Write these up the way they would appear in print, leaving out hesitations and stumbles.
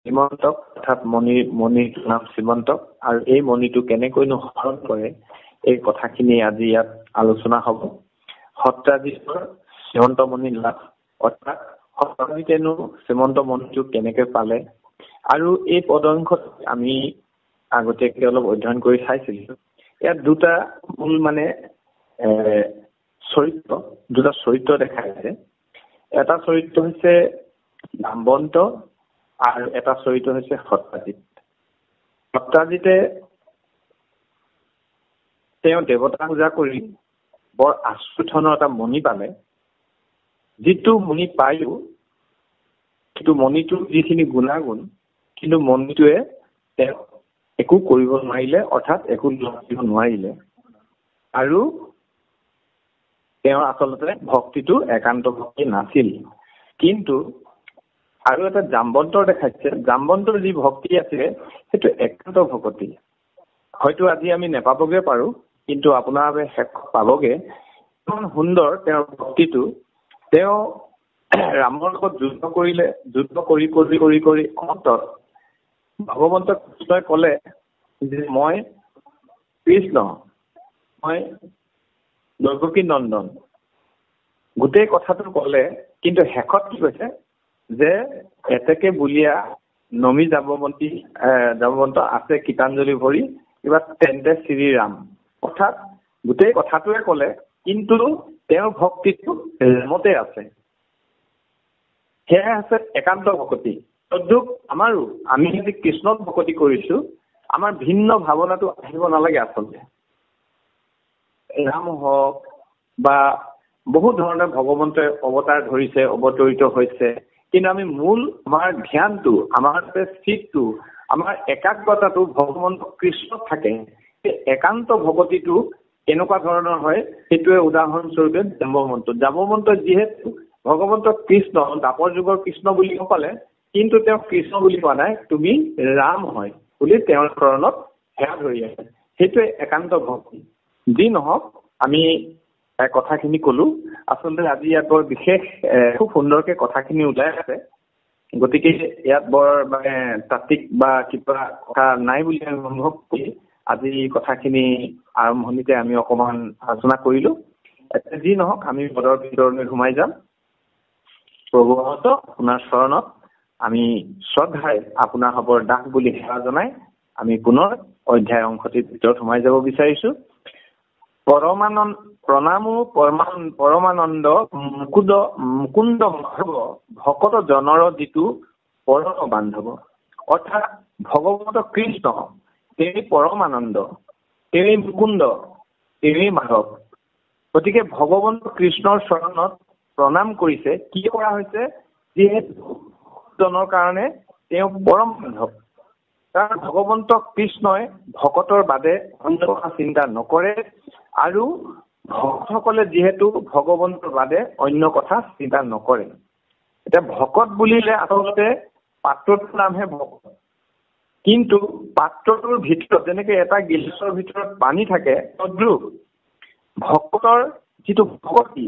শ্ৰীমন্তক অৰ্থাৎ মণিৰ নাম শ্ৰীমন্তক আৰু এই মণিটো কেনেকৈনো হৰণ কৰে এই কথাখিনি আজি ইয়াত আলোচনা হ'ব। সত্ৰাজিতৰ শ্ৰীমন্ত মণি লাভ অৰ্থাৎ সত্ৰাজিতেনো শ্ৰীমন্ত মণিটো কেনেকৈ পালে আৰু এই পদংশত আমি আগতীয়াকৈ অলপ অধ্যয়ন কৰি চাইছিলো। ইয়াত দুটা মূল দুটা চৰিত্ৰ দেখা গৈছে। এটা চৰিত্ৰ হৈছে জাম্বন্ত আৰু এটা চৰিত্ৰ হৈছে সত্ৰাজিত। সত্ৰাজিতে তেওঁ দেৱতা পূজা কৰি বৰ আচৰিত ধৰণৰ এটা মণি পালে। যিটো মণি পায়ো কিন্তু মণিটোৰ যিখিনি গুণাগুণ, কিন্তু মণিটোৱে তেওঁ একো কৰিব নোৱাৰিলে, অৰ্থাৎ একো দিব নোৱাৰিলে। আৰু তেওঁৰ আচলতে ভক্তিটো একান্ত ভক্তি নাছিল। কিন্তু আৰু এটা জাম্বন্তৰ দেখাইছে। জাম্বন্তৰ যি ভক্তি আছে সেইটো একান্ত ভক্তি। হয়তো আজি আমি নেপাবগে পাৰো, কিন্তু আপোনাৰ বাবে শেষ পাবগে। ইমান সুন্দৰ তেওঁৰ ভক্তিটো। তেওঁ ৰামৰ লগত যুদ্ধ কৰিলে। যুদ্ধ কৰি কৰি কৰি কৰি অন্তত ভগৱন্ত কৃষ্ণই ক'লে যে মই কৃষ্ণ, মই দৈৱকী নন্দন, গোটেই কথাটো ক'লে। কিন্তু শেষত কি কৈছে যে এতেকে বুলিয়া নমি যাবৱন্ত আছে গীতাঞ্জলি ভৰি কিবা তেন্তে শ্ৰীৰাম। অৰ্থাৎ গোটেই কথাটোৱে ক'লে, কিন্তু তেওঁৰ ভক্তিটো ৰামতে আছে। সেয়া আছে একান্ত ভক্তি। তদ্ৰূপ আমাৰো, আমি যদি কৃষ্ণক ভক্তি কৰিছো, আমাৰ ভিন্ন ভাৱনাটো আহিব নালাগে। আচলতে ৰাম হওক বা বহুত ধৰণে ভগৱন্তই অৱতাৰ ধৰিছে, অৱতৰিত হৈছে, কিন্তু আমি মূল আমাৰ ধ্যানটো, আমাৰ চিত্তটো, আমাৰ একাগ্ৰতাটো ভগৱন্ত কৃষ্ণত থাকে। সেই একান্ত ভকতিটো কেনেকুৱা ধৰণৰ হয় সেইটোৱে উদাহৰণস্বৰূপে জাম্বৱন্ত। জাম্বৱন্ত যিহেতু ভগৱন্ত কৃষ্ণ, দাপৰ যুগৰ কৃষ্ণ বুলি ক'লে, কিন্তু তেওঁ কৃষ্ণ বুলি কোৱা নাই, তুমি ৰাম হয় বুলি তেওঁৰ চৰণত সেৱা ধৰি আছে। সেইটোৱে একান্ত ভক্তি। যি নহওক, আমি কথাখিনি কলো। আচলতে আজি ইয়াত বৰ বিশেষ খুব সুন্দৰকে কথাখিনি ওলাই আছে। গতিকে ইয়াত বৰ তাত্ত্বিক বা কিবা কথা নাই বুলি আমি অনুভৱ কৰি আজি কথাখিনি আৰম্ভণিতে আমি অকণমান আলোচনা কৰিলো। যি নহওক, আমি পদৰ ভিতৰলৈ সোমাই যাম। প্ৰভুহঁত আপোনাৰ চৰণত আমি শ্ৰদ্ধাৰে আপোনাৰ হবৰ দাস বুলি সেৱা জনাই আমি পুনৰ অধ্যায় অংশটিৰ ভিতৰত সোমাই যাব বিচাৰিছো। পৰমানন্দ মুকুন্দ মাধৱ ভকত জনৰ যিটো পৰম বান্ধৱ। অৰ্থাৎ ভগৱন্ত কৃষ্ণ তেৱেই পৰমানন্দ, তেৱেই মুকুন্দ, তেৱেই মাধৱ। গতিকে ভগৱন্ত কৃষ্ণৰ চৰণত প্ৰণাম কৰিছে। কি কৰা হৈছে? যিহেতু জনৰ কাৰণে তেওঁ পৰম বান্ধৱ। কাৰণ ভগৱন্ত কৃষ্ণই ভকতৰ বাদে অন্য কথা চিন্তা নকৰে, আৰু ভক্তসকলে যিহেতু ভগৱন্তৰ বাদে অন্য কথা চিন্তা নকৰে। এতিয়া ভকত বুলিলে আচলতে পাত্ৰটোৰ নামহে ভকত। কিন্তু পাত্ৰটোৰ ভিতৰত যেনেকে এটা গিলাচৰ ভিতৰত পানী থাকে, তদ্ৰূপ ভকতৰ যিটো ভক্তি,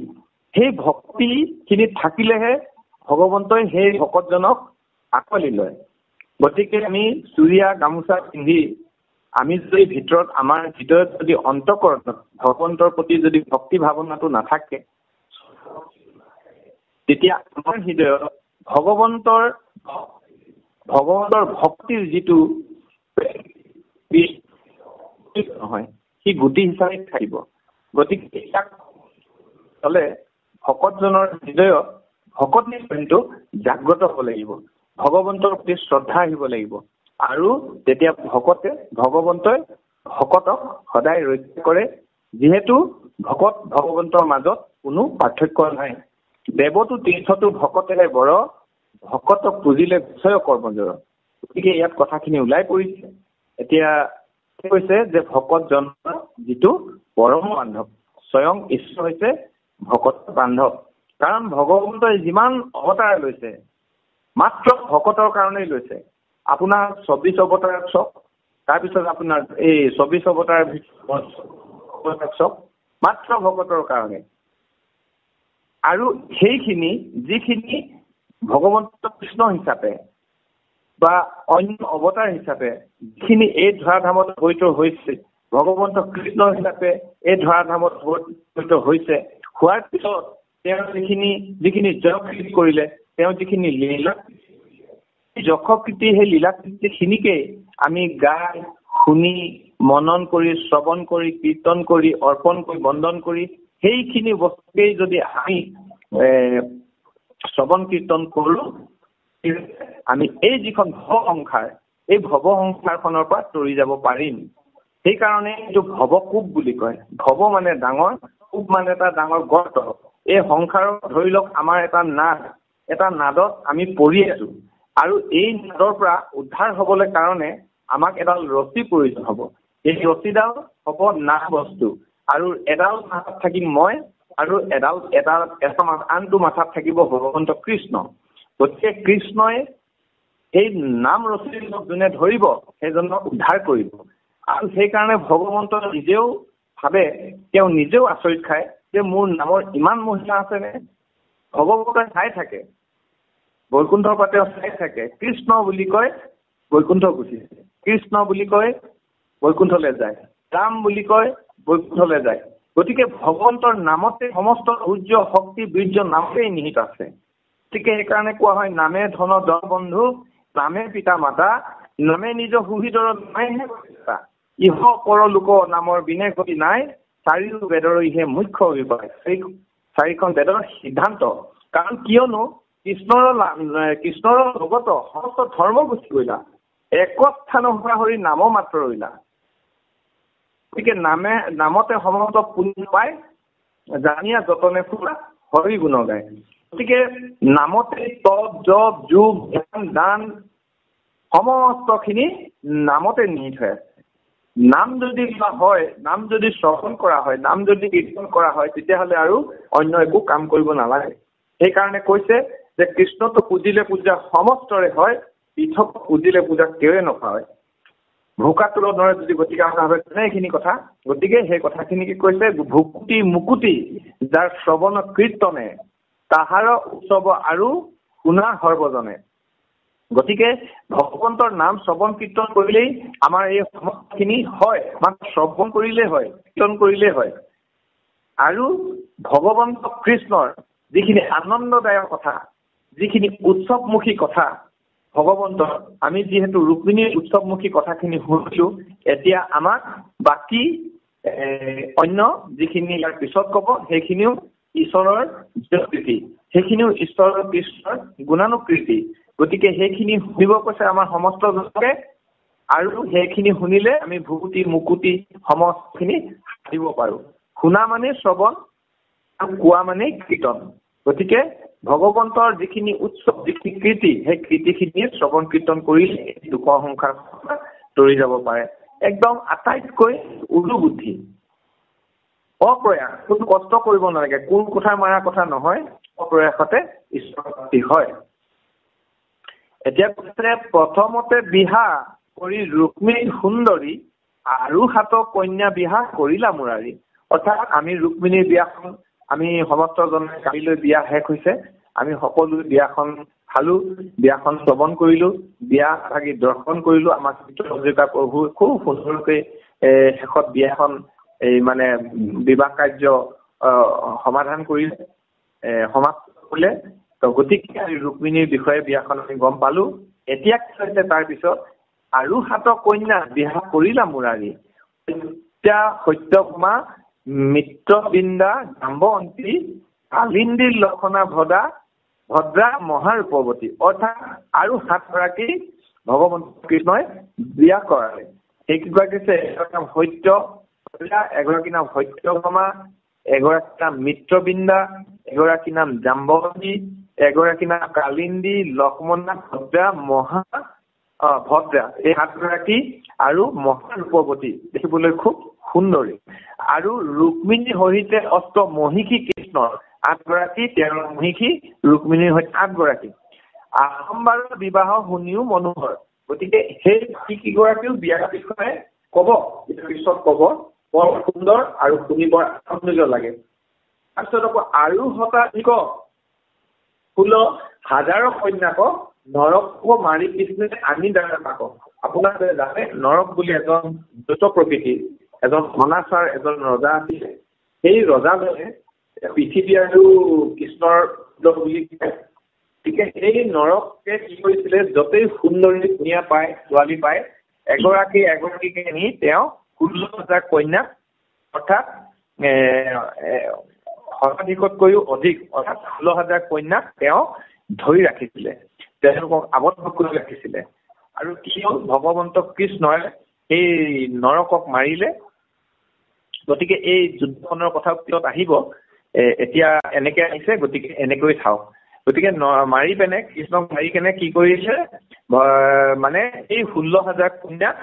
সেই ভক্তিখিনি থাকিলেহে ভগৱন্তই সেই ভকতজনক আঁকোৱালি লয়। গতিকে আমি চুৰিয়া গামোচা পিন্ধি আমি যদি ভিতৰত, আমাৰ হৃদয়ত যদি অন্তঃকৰণত ভগৱন্তৰ প্ৰতি যদি ভক্তি ভাৱনাটো নাথাকে, তেতিয়া আমাৰ হৃদয়ত ভগৱন্তৰ ভক্তিৰ যিটো নহয়, সি গুটি হিচাপে থাকিব। গতিকে ইয়াক হলে ভকতজনৰ হৃদয়ত ভকতিৰ প্ৰেমটো জাগ্ৰত হ'ব লাগিব, ভগৱন্তৰ প্ৰতি শ্ৰদ্ধা আহিব লাগিব। আৰু তেতিয়া ভগৱন্তই ভকতক সদায় ৰক্ষা কৰে। যিহেতু ভকত ভগৱন্তৰ মাজত কোনো পাৰ্থক্য নাই। দেৱতো তীৰ্থতো ভকতেৰে বৰ, ভকতক পুজিলে বিষয় কৰ্মজৰ। গতিকে ইয়াত কথাখিনি ওলাই পৰিছে। এতিয়া কৈছে যে ভকতজনৰ যিটো পৰম বান্ধৱ, স্বয়ং ঈশ্বৰ হৈছে ভকত বান্ধৱ। কাৰণ ভগৱন্তই যিমান অৱতাৰ লৈছে মাত্ৰ ভকতৰ কাৰণেই লৈছে। আপোনাৰ 24 অৱতাৰত চাওক, তাৰপিছত আপোনাৰ এই 24 অৱতাৰৰ ভিতৰত চাওক, মাত্ৰ ভকতৰ কাৰণে। আৰু সেইখিনি যিখিনি ভগৱন্ত কৃষ্ণ হিচাপে বা অন্য অৱতাৰ হিচাপে যিখিনি এই ধৰাধামত অৱতীৰ্ণ হৈছে, ভগৱন্ত কৃষ্ণ হিচাপে এই ধৰাধামত অৱতীৰ্ণ হৈছে, হোৱাৰ পিছত তেওঁ যিখিনি যশকৃতি কৰিলে, তেওঁ যিখিনি লীলা যশকৃতি, সেই লীলাকৃতিখিনিকে আমি গাই শুনি মনন কৰি শ্ৰৱণ কৰি কীৰ্তন কৰি অৰ্পণ কৰি বন্দন কৰি সেইখিনি বস্তুকেই যদি আমি শ্ৰৱণ কীৰ্তন কৰো, আমি এই যিখন ভৱ সংসাৰ, এই ভৱ সংসাৰখনৰ পৰা তৰি যাব পাৰিম। সেইকাৰণে এইটো ভৱকূপ বুলি কয়। ভৱ মানে ডাঙৰ, কূপ মানে এটা ডাঙৰ গৰ্ত। এই সংসাৰত ধৰি লওক আমাৰ এটা নাদত আমি পৰি আছো, আৰু এই নাদৰ পৰা উদ্ধাৰ হবলৈ কাৰণে আমাক এডাল ৰছী প্ৰয়োজন হ'ব। এই ৰছীডাল হ'ব নাহ বস্তু, আৰু এডাল মাথাত থাকিম মই, আৰু আনটো মাথাত থাকিব ভগৱন্ত কৃষ্ণ। গতিকে কৃষ্ণই এই নাম ৰছী যোনে ধৰিব সেইজনক উদ্ধাৰ কৰিব। আৰু সেইকাৰণে ভগৱন্ত নিজেও ভাবে, তেওঁ নিজেও আচৰিত খায় যে মোৰ নামৰ ইমান মহিমা আছেনে। ভগৱন্তই চাই থাকে, বৈকুণ্ঠৰ পৰা তেওঁ চাই থাকে। কৃষ্ণ বুলি কয় বৈকুণ্ঠ গুচি যায়, কৃষ্ণ বুলি কয় বৈকুণ্ঠলৈ যায়, ৰাম বুলি কয় বৈকুণ্ঠলৈ যায়। গতিকে ভগৱন্তৰ নামতে সমস্ত সূৰ্য শক্তি বীৰ্য নামতেই নিহিত আছে। গতিকে সেইকাৰণে কোৱা হয়, নামে ধন দহ বন্ধু, নামে পিতা মাতা, নামে নিজ সুহৃদৰ নাইহে পিতা, ইহ পৰ লোক নামৰ বিনে গতি নাই, চাৰিও বেদৰ ইহে মুখ্য অভিপ্ৰায়। চাৰিখন বেদৰ সিদ্ধান্ত। কাৰণ কিয়নো কৃষ্ণৰ লগত সমস্ত ধৰ্ম গুচি গলা, একস্থা নোহোৱা হৰি নাম মাত্ৰ ৰৈলা। গতিকে নামতে সমস্ত পুণ্য পায়, জানিয়া যতনে ফুৰা হৰি গুণ গায়। গতিকে নামতে তপ জপ যোগ ধ্যান দান সমস্তখিনি নামতে নিহিত হৈ আছে। নাম যদি হয়, নাম যদি শ্ৰৱণ কৰা হয়, নাম যদি কীৰ্তন কৰা হয়, তেতিয়াহ'লে আৰু অন্য একো কাম কৰিব নালাগে। সেইকাৰণে কৈছে যে কৃষ্ণটো পূজিলে পূজা সমস্তৰে হয়, পৃথক পূজিলে পূজা কেৱে নকৰে। ভোকাতুৰৰ দৰে যদি গতিকে আমাৰ ভাবে এইখিনি কথা, গতিকে সেই কথাখিনিকে কৈছে, ভুকুটি মুকুটি যাৰ শ্ৰৱণ কীৰ্তনে, তাহাৰ উৎসৱ আৰু শুনা সৰ্বজনে। গতিকে ভগৱন্তৰ নাম শ্ৰৱণ কীৰ্তন কৰিলেই আমাৰ এই সমস্তখিনি হয়, মাত্ৰ শ্ৰৱণ কৰিলেই হয়, কীৰ্তন কৰিলেই হয়। আৰু ভগৱন্ত কৃষ্ণৰ যিখিনি আনন্দদায়ক কথা, যিখিনি উৎসৱমুখী কথা ভগৱন্তৰ, আমি যিহেতু ৰুক্মিণীৰ উৎসৱমুখী কথাখিনি শুনিলো, এতিয়া আমাক বাকী অন্য যিখিনি ইয়াৰ পিছত ক'ব সেইখিনিও ঈশ্বৰৰ কৃতি, সেইখিনিও ঈশ্বৰৰ কৃষ্ণৰ গুণানুকৃতি। গতিকে সেইখিনি শুনিব কৈছে আমাৰ সমস্ত লোকে, আৰু সেইখিনি শুনিলে আমি ভুকুটি মুকুটি সমস্তখিনি দিব পাৰো। শুনা মানে শ্ৰৱণ আৰু কোৱা মানে কীৰ্তন। গতিকে ভগৱন্তৰ যিখিনি উৎসৱ, যিখিনি কৃতি, সেই কৃতিখিনিয়ে শ্ৰৱণ কীৰ্তন কৰিলে দুখৰ সংসাৰ তৰি যাব পাৰে। একদম আটাইতকৈ উলু বুদ্ধি, অপ্ৰয়াস, কোনো কষ্ট কৰিব নালাগে, কোন কথা মাৰা কথা নহয়, অপ্ৰয়াসতে ঈশ্বৰ প্ৰাপ্তি হয়। এতিয়া কৈছে, প্ৰথমতে বিহা কৰি ৰুক্মিণী সুন্দৰী, আৰু হাত কন্যা বিহা কৰিলা মুৰাৰী। অৰ্থাৎ আমি ৰুক্মিণীৰ বিয়াখন আমি সমস্তজনে কালিলৈ বিয়া শেষ হৈছে, আমি সকলো বিয়াখন খালো, বিয়াখন শ্ৰৱণ কৰিলো, বিয়া ভাগি দৰ্শন কৰিলো। আমাৰ চিত্ৰযোগা প্ৰভু খুব সুন্দৰকৈ শেষত বিয়াখন মানে বিবাহ কাৰ্য সমাধান কৰিলে, সমাপ্ত কৰিলে। গতিকে আমি ৰুক্মিণীৰ বিষয়ে বিয়াখন আমি গম পালো। এতিয়া কি হৈছে তাৰপিছত, আৰু হাত কন্যা বিহা কৰিলা মুৰাৰী, সত্যভামা মিত্ৰবৃন্দা জাম্বৱন্তী, কালিন্দী লক্ষণা ভদ্ৰা মহাৰূপৱতী। অৰ্থাৎ আৰু 7গৰাকী ভগৱন্ত কৃষ্ণই বিয়া কৰালে। সেইকেইগৰাকী হৈছে, এগৰাকী নাম সত্য, এগৰাকী নাম সত্যভামা, এগৰাকী নাম মিত্ৰবৃন্দা, এগৰাকী নাম জাম্বৱতী, এগৰাকী নাম কালিন্দী লক্ষ্মণা ভদ্ৰা ভদ্ৰা। এই 7গৰাকী আৰু মহাৰূপৱতী, দেখিবলৈ খুব সুন্দৰী। আৰু ৰুক্মিণীৰ সহিতে অষ্ট মহিষী কৃষ্ণৰ 8গৰাকী, 13 মহিষী, ৰুক্মিণীৰ সৈতে 8গৰাকী। আড়ম্বৰৰ বিবাহ শুনিও মনোহৰ। গতিকে সেই কেইগৰাকীও বিয়াৰ বিষয়ে কব, পিছত কব, বৰ সুন্দৰ আৰু শুনি বৰ আনন্দ লাগে। তাৰপিছত আকৌ আৰু শতাধিক 16,000 কন্যাক নৰকক মাৰি কৃষ্ণই আনি দ্বাৰা পাকক। আপোনাৰ জানে নৰক বুলি এজন দ্বৈত প্ৰকৃতিৰ এজন অনাচাৰ এজন ৰজা আছিলে। সেই ৰজাজনে পৃথিৱী আৰু কৃষ্ণৰ বুলি কয়। গতিকে এই নৰকে কি কৰিছিলে, য'তেই সুন্দৰী ধুনীয়া পায় ছোৱালী পায় এগৰাকীকে নি তেওঁ 16,000 কন্যা অৰ্থাৎ সৰ্বাধিকতকৈও অধিক অৰ্থাৎ 16,000 কন্যাক তেওঁ ধৰি ৰাখিছিলে, তেওঁলোকক আবদ্ধ কৰি ৰাখিছিলে। আৰু কি হ'ল, ভগৱন্ত কৃষ্ণই এই নৰকক মাৰিলে। গতিকে এই যুদ্ধখনৰ কথা পিছত আহিব, এতিয়া এনেকে আহিছে, গতিকে এনেকৈ চাওক। গতিকে মাৰি পেনে কৃষ্ণক মাৰি কেনে কি কৰিছে, মানে এই 16,000 কন্যাক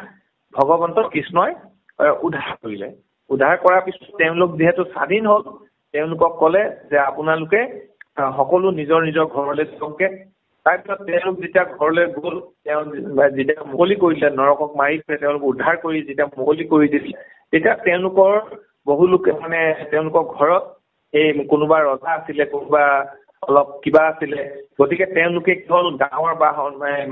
ভগৱন্ত কৃষ্ণই উদ্ধাৰ কৰিলে। উদ্ধাৰ কৰাৰ পিছত তেওঁলোক যিহেতু স্বাধীন হ'ল, তেওঁলোকক ক'লে যে আপোনালোকে সকলো নিজৰ নিজৰ ঘৰলৈ যাওকগে। তাৰপিছত তেওঁলোক যেতিয়া ঘৰলৈ গ'ল, তেওঁ যেতিয়া মুকলি কৰিলে, নৰকক মাৰি তেওঁলোক উদ্ধাৰ কৰি যেতিয়া মুকলি কৰি দিছিল, তেতিয়া তেওঁলোকৰ বহু লোকে মানে তেওঁলোকৰ ঘৰত এই কোনোবা ৰজা আছিলে, কোনোবা অলপ কিবা আছিলে। গতিকে তেওঁলোকে কি হ'ল, গাঁৱৰ বা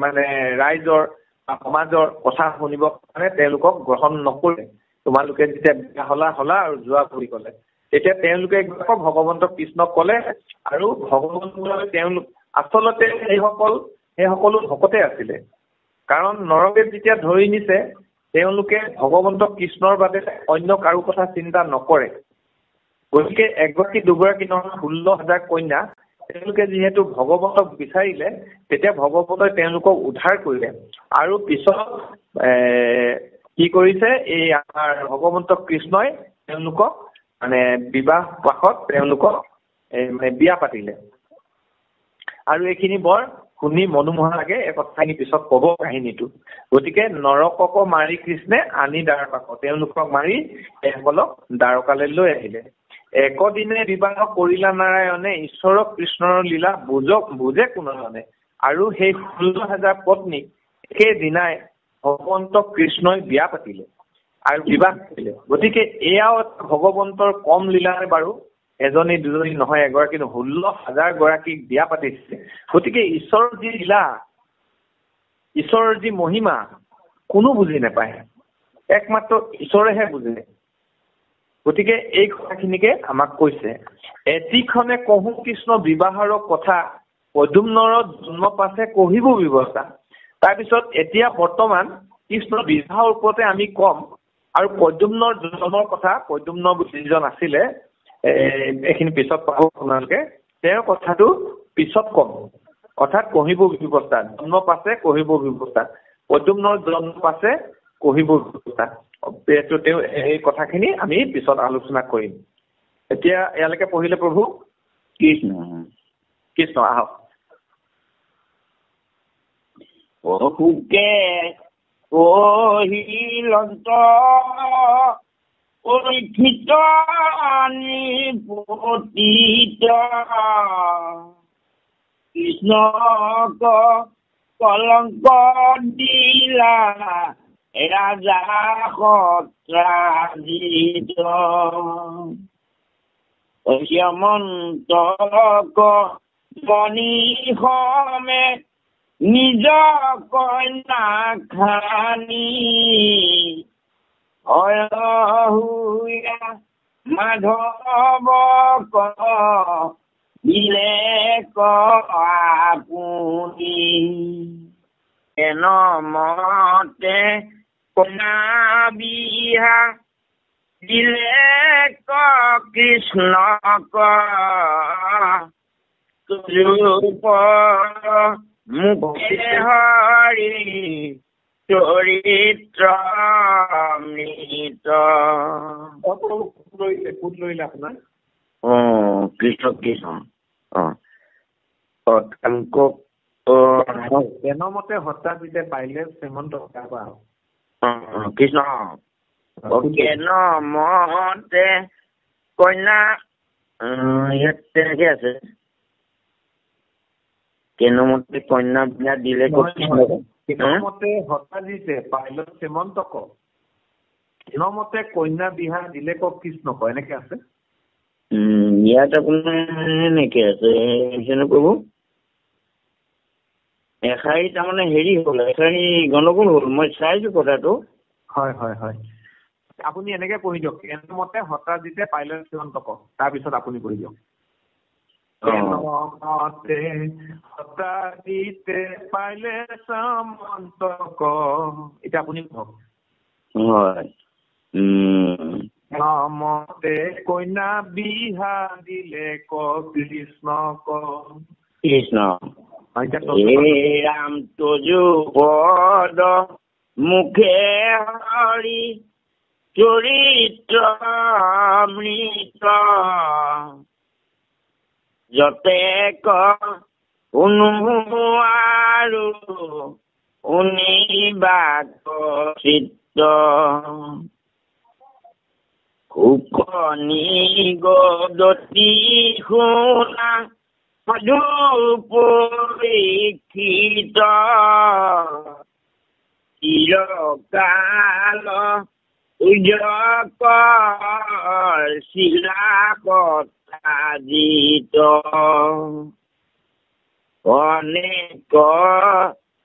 মানে ৰাইজৰ বা সমাজৰ কথা শুনিব কাৰণে তেওঁলোকক গ্ৰহণ নকৰে। তোমালোকে যেতিয়া বিয়া হলা আৰু যোৱা বুলি ক'লে, তেতিয়া তেওঁলোকে ভগৱন্ত কৃষ্ণক ক'লে। আৰু ভগৱন্তই তেওঁলোক আচলতে সেই সকলো ভকতে আছিলে। কাৰণ নৰকে যেতিয়া ধৰি নিছে, তেওঁলোকে ভগৱন্ত কৃষ্ণৰ বাবে অন্য কাৰো কথা চিন্তা নকৰে। গতিকে এগৰাকী দুগৰাকী নহয়, 16,000 কন্যা তেওঁলোকে যিহেতু ভগৱন্তক বিচাৰিলে, তেতিয়া ভগৱন্তই তেওঁলোকক উদ্ধাৰ কৰিলে। আৰু পিছত কি কৰিছে, এই আমাৰ ভগৱন্ত কৃষ্ণই তেওঁলোকক মানে বিবাহ পাশত তেওঁলোকক মানে বিয়া পাতিলে। আৰু এইখিনি বৰ শুনি মনোমোহা লাগে, এই কথাখিনি পিছত ক'ব কাহিনীটো। গতিকে নৰকক মাৰি কৃষ্ণে আনি দ্বাৰ পাকক, তেওঁলোকক মাৰি এইসকলক দ্বাৰকালৈ লৈ আহিলে। একদিনে বিবাহ কৰিলা নাৰায়ণে, ঈশ্বৰ কৃষ্ণৰ লীলা বুজে কোনজনে। আৰু সেই 16,000 পত্নীক একেদিনাই ভগৱন্ত কৃষ্ণই বিয়া পাতিলে আৰু বিবাহ কৰিলে। গতিকে এয়াও ভগৱন্তৰ কম লীলাৰে বাৰু, এজনী দুজনী নহয়, এগৰাকী 16,000 গৰাকীক বিয়া পাতিছে। গতিকে ঈশ্বৰৰ যি লীলা, ঈশ্বৰৰ যি মহিমা কোনো বুজি নাপায়, একমাত্ৰ ঈশ্বৰেহে বুজে। গতিকে এই কথাখিনিকে আমাক কৈছে। এটিখনে কহো কৃষ্ণ বিবাহৰ কথা, পদ্যুম্নৰ জন্ম পাছে কহিব ব্যৱস্থা। তাৰপিছত এতিয়া বৰ্তমান কৃষ্ণ বিবাহৰ ওপৰতে আমি কম। আৰু পদ্যুম্নৰ জন্মৰ কথা, পদ্যুম্ন যিজন আছিলে, এইখিনি পিছত পাব আপোনালোকে, তেওঁৰ কথাটো পিছত কম। অৰ্থাৎ কহিব ব্যৱস্থা, জন্ম পাছে কহিব ব্যৱস্থা, পদ্যুম্নৰ জন্ম পাছে কহিব ব্যৱস্থা। তেওঁ এই কথাখিনি আমি পিছত আলোচনা কৰিম। এতিয়া ইয়ালৈকে পঢ়িলে প্ৰভু কৃষ্ণ আহক। অহুকে কহিলন্ত পৰীক্ষিত নিপতিত, কৃষ্ণক কলংক দিলা ৰাজা সত্ৰাজিত। শ্যামন্তক মণিসমে নিজ কন্যা খানি, হৰহুয়া মাধৱক দিলে আপুনি। এনমতে কন্যা বিহা দিলে কৃষ্ণক, ৰূপ মুখে হৰি চৰিত্ৰ মৃত। ক'ত লৰিলে আপোনাৰ? কৃষ্ণ এনমতে সত্ৰাজিতে পাৰিলে শ্ৰীমন্ত কৃষ্ণ মতে কন্যা, ইয়াত তেনেকে আছে, কেনমতে কন্যা বিয়া দিলে কেনমতে সত্ৰাজিতে পাৰিলে শ্ৰীমন্তক, কেনমতে কন্যা বিহা দিলে কৃষ্ণক, এনেকে আছে। ইয়াত আপোনাৰ এনেকে আছে, প্ৰভু এশাৰী তাৰমানে হেৰি হ'ল, এশাৰী গণ্ডগোল হ'ল, মই চাইছো কথাটো। হয় হয় হয়, আপুনি এনেকে পঢ়ি দিয়ক, কেনমতে হতাজিতে পাইলে শ্ৰীমন্তক, তাৰপিছত আপুনি পঢ়ি দিয়ক। কেনমতে হতাজিতে পাইলে শ্ৰীমন্তক, এতিয়া আপুনি কওক। হয়। কেনমতে কন্যা বিহা দিলে ক কৃষ্ণ ক। কৃষ্ণ হে ৰাম তজু পদ মুখে হৰি চৰিত্ৰ মৃত যতে ক শুনো আৰু শুনিবা চিত্ত শুকনি গদতি শুনা মধু পৰীক্ষিত চিৰকাল উজকৰ শিলাপতাজিত অনেক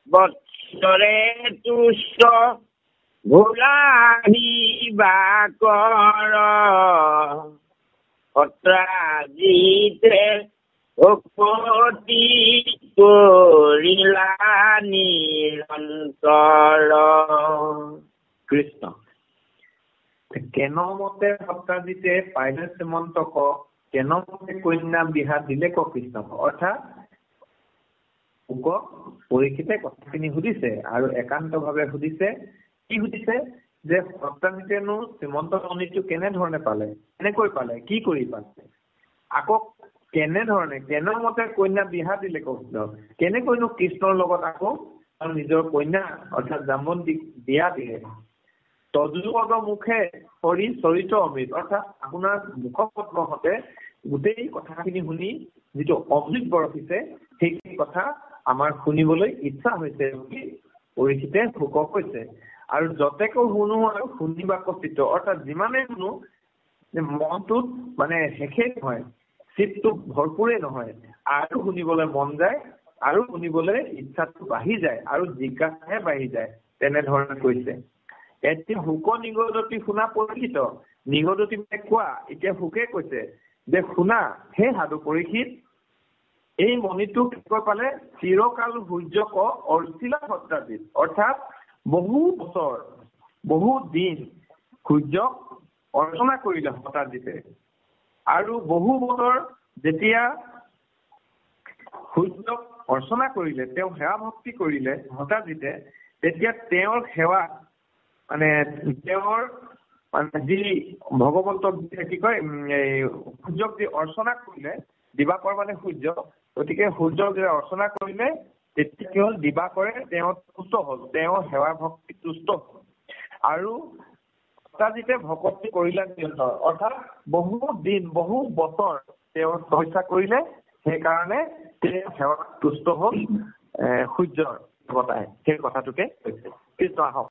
বৎসৰে তুষ্ট ভোলাহিবা কৰ অত্ৰাজিতে ভকতি কৰিলা নিৰন্তৰ। কৃষ্ণ কেনমতে সত্ৰাজিতে পাইলে শ্ৰীমন্তক, কেনমতে কন্যা বিহা দিলে ক কৃষ্ণক। অৰ্থাৎ পৰীক্ষিতে কথাখিনি সুধিছে আৰু একান্তভাৱে সুধিছে। কি সুধিছে? যে সত্ৰাজিতেনো শ্ৰীমন্ত মণিটো কেনেধৰণে পালে, কেনেকৈ পালে, কি কৰি পালে, আকৌ কেনেধৰণে কেনমতে কন্যা বিহা দিলে কৃষ্ণ, কেনেকৈনো কৃষ্ণৰ লগত আকৌ নিজৰ কন্যা অৰ্থাৎ জাম্বন্তীক বিয়া দিলে। তজুপদ মুখে হৰি চৰিত্ৰ অমৃত, অৰ্থাৎ আপোনাৰ মুখপদ্মহতে গোটেই কথাখিনি শুনি যিটো অমৃত বৰষিছে, সেইখিনি কথা আমাৰ শুনিবলৈ ইচ্ছা হৈছে বুলি পৰীক্ষিতে শুকক কৈছে। আৰু যতেকো শুনো আৰু শুনিবা চিত্ত, অৰ্থাৎ যিমানে শুনো মনটোত মানে শেষেই নহয়, চিত্তটো ভৰপূৰেই নহয়, আৰু শুনিবলৈ মন যায়, আৰু শুনিবলৈ ইচ্ছাটো বাঢ়ি যায়, আৰু জিজ্ঞাসাহে বাঢ়ি যায়, তেনেধৰণে কৈছে। এতিয়া শুক নিগদতি শুনা পৰীক্ষিত, নিগদতি মানে কোৱা, এতিয়া শুকে কৈছে যে শুনা হে সাধু পৰীক্ষিত, এই মণিটো কেনেকৈ পালে? চিৰকাল সূৰ্যক অৰ্চিলা সত্ৰাজিত, অৰ্থাৎ বহু বছৰ বহু দিন সূৰ্যক অৰ্চনা কৰিলে হতাজিতে, আৰু বহু বছৰ যেতিয়া সূৰ্যক অৰ্চনা কৰিলে, তেওঁ সেৱা ভক্তি কৰিলে হতাজিতে, তেতিয়া তেওঁৰ সেৱা মানে তেওঁৰ মানে যি ভগৱন্তক কি কয় সূৰ্যক যি অৰ্চনা কৰিলে, দিবাকৰ মানে সূৰ্য, গতিকে সূৰ্যক যে অৰ্চনা কৰিলে তেতিয়া কি হ'ল? দিবাকৰে তেওঁ তুষ্ট হ'ল, তেওঁ সেৱা ভক্তি তুষ্ট হ'ল, আৰু হতাজিতে ভকতি কৰিলে নিৰন্তৰ, অৰ্থাৎ বহু দিন বহু বছৰ তেওঁ তপস্যা কৰিলে, সেইকাৰণে তেওঁ সেৱা তুষ্ট হ'ল সূৰ্যৰ দেৱতাই, সেই কথাটোকে কৈছে। কৃষ্ণ আহক।